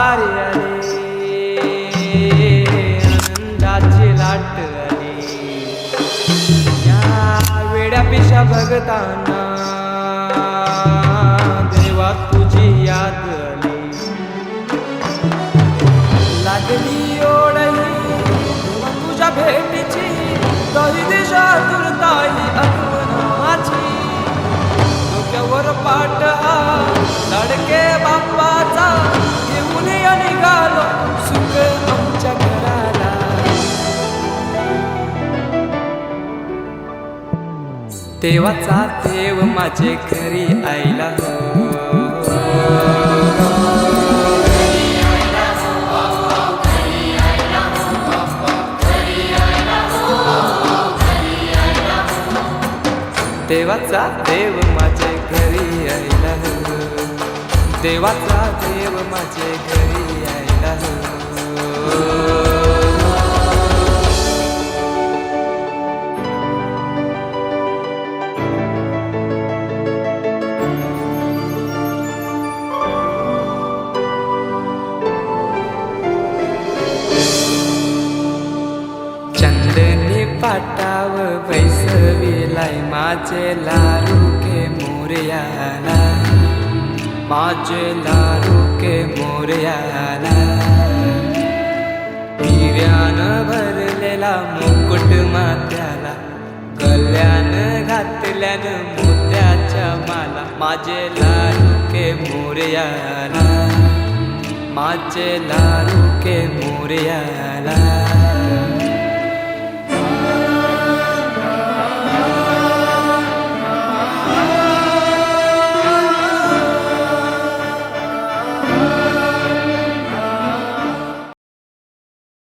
वारी आली, आनंदाची लाट आली, या वेड्या पिशा भगतांना देवा तुझी याद आली. लागली ओढही देवा तुझ्या भेटीची, तरी दिशा तुरताई आठवणाची. डोक्यावर पाट हा लाडके बाप्पाचा, घेऊन या निघालो सुख आमच्या घराला. देवाचा देव माझे घरी आईला देवाचा देव माझे घरी आईला, देवाचा देव माझे घरी आईला. चंदनी पाटाव बैसविलाय माझे लाडके मोरयाला, माझे लाडके मोरयाला. हिऱ्यानं भरलेला मुकुट माथ्याला, गल्यानं घातल्यानं मोत्याच्या माला. माझे लाडके मोरयाला, माझे लाडके मोरयाला.